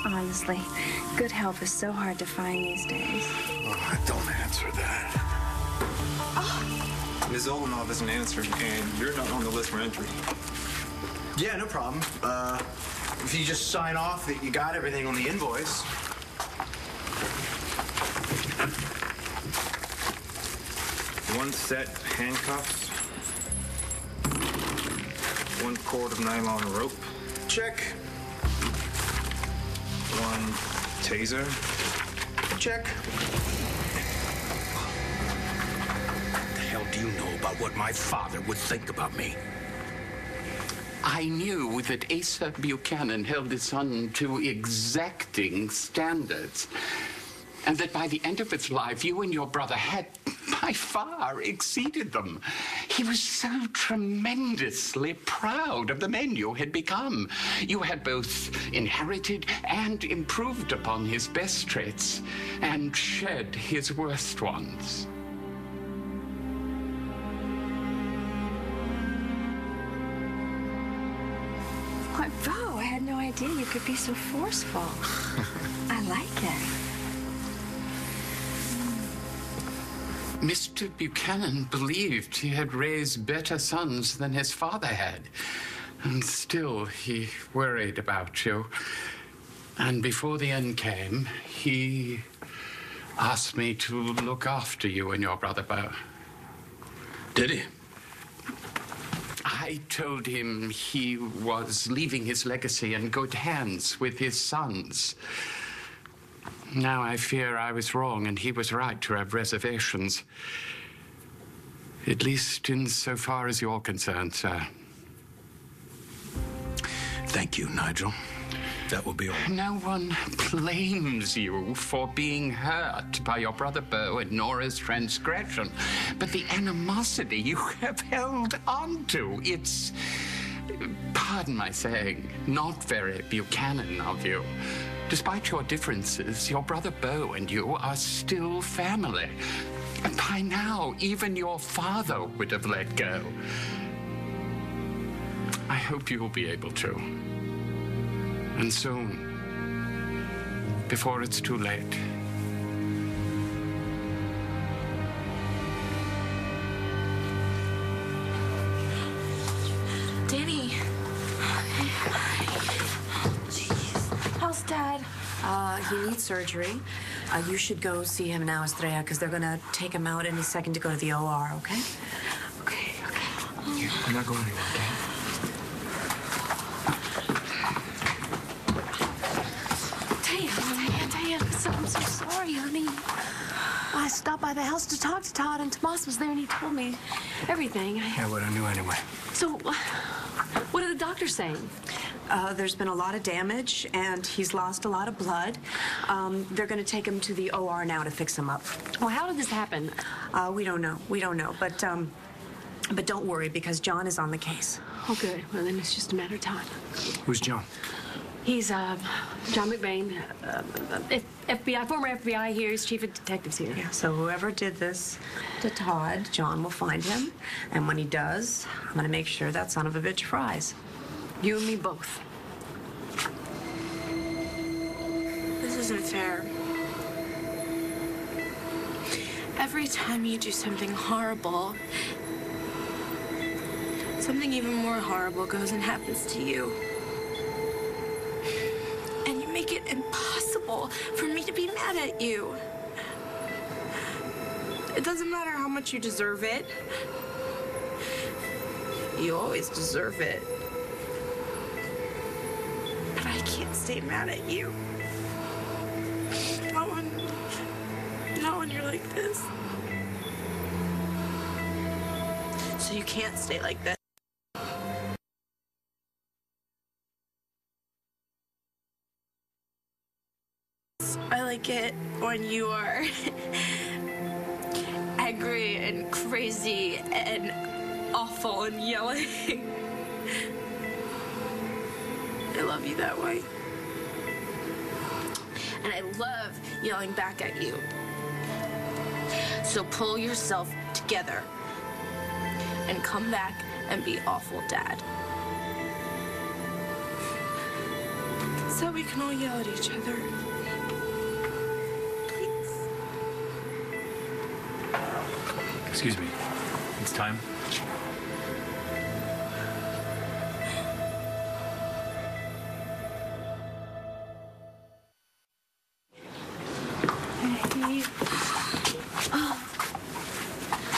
Honestly, good help is so hard to find these days. Oh, don't answer that. Ms. Olenov isn't answering, and you're not on the list for entry. Yeah, no problem. If you just sign off that you got everything on the invoice. One set handcuffs. One cord of nylon rope. Check. One taser. Check. What the hell do you know about what my father would think about me? I knew that Asa Buchanan held his son to exacting standards, and that by the end of his life, you and your brother had by far exceeded them. He was so tremendously proud of the men you had become. You had both inherited and improved upon his best traits and shed his worst ones. Why, Bo, I had no idea you could be so forceful. I like it. Mr. Buchanan believed he had raised better sons than his father had. And still, he worried about you. And before the end came, he asked me to look after you and your brother, Bo. Did he? I told him he was leaving his legacy in good hands with his sons. Now I fear I was wrong and he was right to have reservations. At least insofar as you're concerned, sir. Thank you, Nigel. That will be all. No one blames you for being hurt by your brother Bo and Nora's transgression, but the animosity you have held on to, it's, pardon my saying, not very Buchanan of you. Despite your differences, your brother Bo and you are still family. And by now, even your father would have let go. I hope you will be able to. And soon, before it's too late. Danny. Jeez. How's Dad? He needs surgery. You should go see him now, Estrella, because they're going to take him out any second to go to the OR, okay? Okay. I'm not going anywhere, okay? Taya, I'm so sorry, honey. I stopped by the house to talk to Todd, and Tomas was there, and he told me everything. Yeah, what I knew anyway. So, what are the doctors saying? There's been a lot of damage, and he's lost a lot of blood. They're going to take him to the OR now to fix him up. Well, how did this happen? We don't know. But don't worry, because John is on the case. Oh, good. Well, then it's just a matter of time. Who's John? He's, John McBain, FBI, former FBI here. He's chief of detectives here. Yeah, so whoever did this to Todd, John will find him. And when he does, I'm going to make sure that son of a bitch fries. You and me both. This isn't fair. Every time you do something horrible, something even more horrible goes and happens to you. And you make it impossible for me to be mad at you. It doesn't matter how much you deserve it. You always deserve it. But I can't stay mad at you. Not when you're like this. So you can't stay like this. I like it when you are angry and crazy and awful and yelling. I love you that way. And I love yelling back at you. So pull yourself together and come back and be awful, Dad. so we can all yell at each other. Please. Excuse me. It's time. Hey. Oh.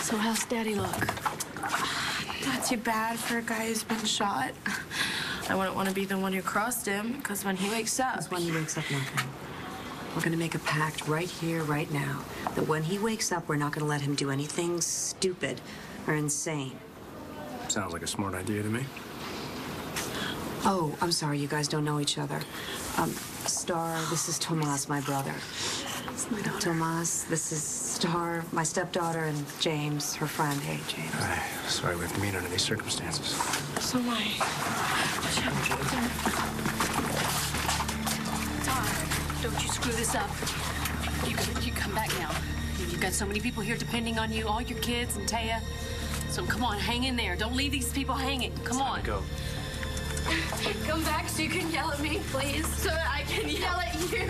So how's Daddy look? Not too bad for a guy who's been shot. I wouldn't want to be the one who crossed him, because when he wakes up... Because when he wakes up, nothing. We're going to make a pact right here, right now, that when he wakes up, we're not going to let him do anything stupid or insane. Sounds like a smart idea to me. Oh, I'm sorry, you guys don't know each other. Star, this is Tomas, my brother. That's my daughter. Tomas, this is Star, my stepdaughter, and James, her friend. Hey, James. Sorry we have to meet under these circumstances. So am I. Todd, don't you screw this up. You come back now. You've got so many people here depending on you, all your kids and Taya. So come on, hang in there. Don't leave these people hanging. Come on. Go. Come back so you can yell at me, please, so that I can yell at you.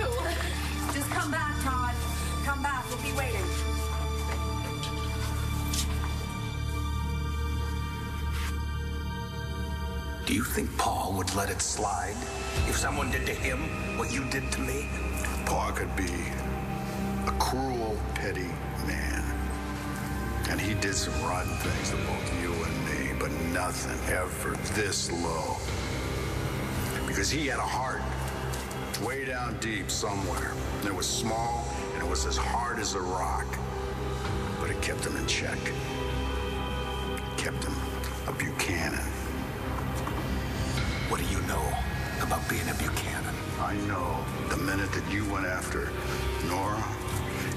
Just come back, Todd. Come back. We'll be waiting. Do you think Paul would let it slide if someone did to him what you did to me? Paul could be a cruel, petty man. And he did some rotten things to both you and me, but nothing ever this low. Because he had a heart way down deep somewhere. And it was small, and it was as hard as a rock. But it kept him in check. It kept him a Buchanan. What do you know about being a Buchanan? I know the minute that you went after Nora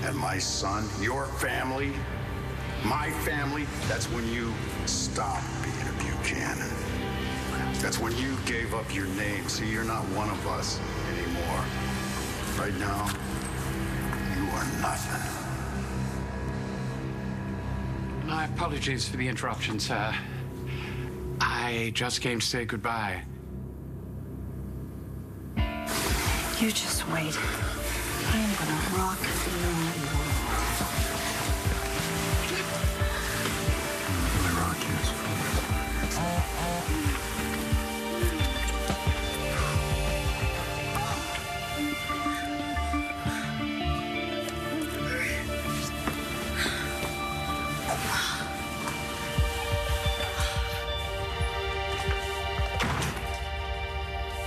and my son, your family, my family, that's when you stopped being a Buchanan. That's when you gave up your name. See, you're not one of us anymore. Right now, you are nothing. My apologies for the interruption, sir. I just came to say goodbye. You just wait. I'm gonna rock you. My rock is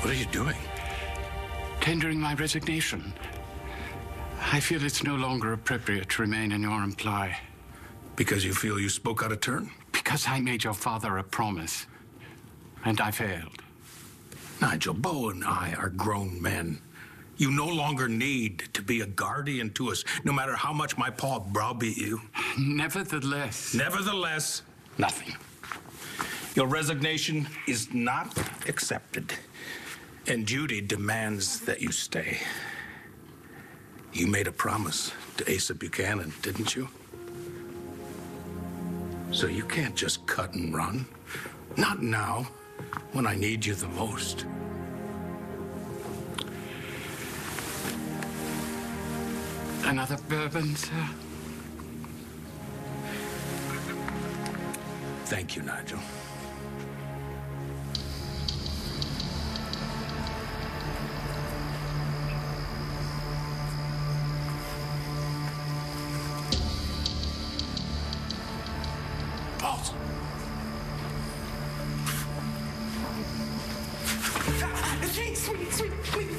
What are you doing? Tendering my resignation. I feel it's no longer appropriate to remain in your employ. Because you feel you spoke out of turn? Because I made your father a promise, and I failed. Nigel, Bo and I are grown men. You no longer need to be a guardian to us, no matter how much my paw browbeat you. Nevertheless, Nothing. Your resignation is not accepted, and duty demands that you stay. You made a promise to Asa Buchanan, didn't you? So you can't just cut and run. Not now, when I need you the most. another bourbon, sir? Thank you, Nigel. Pulse. Sweet.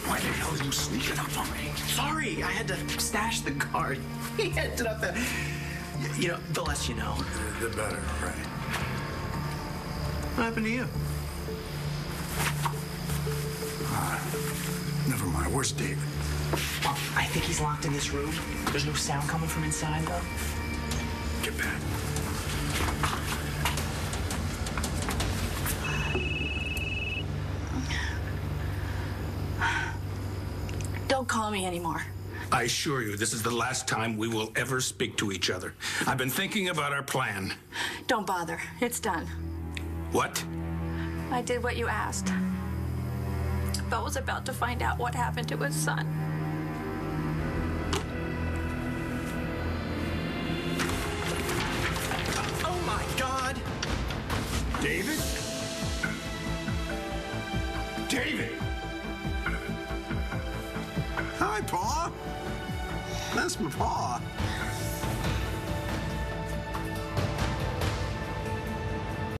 Why the hell are you sneaking up on me? Sorry, I had to stash the card. He ended up at... You know, the less you know. The better, right? What happened to you? Never mind. Where's David? I think he's locked in this room. There's no sound coming from inside, though. Get back. Don't call me anymore. I assure you, this is the last time we will ever speak to each other. I've been thinking about our plan. Don't bother. It's done. What? I did what you asked. Belle was about to find out what happened to his son. Oh my God! David? David! Hi, Pa. That's my Pa.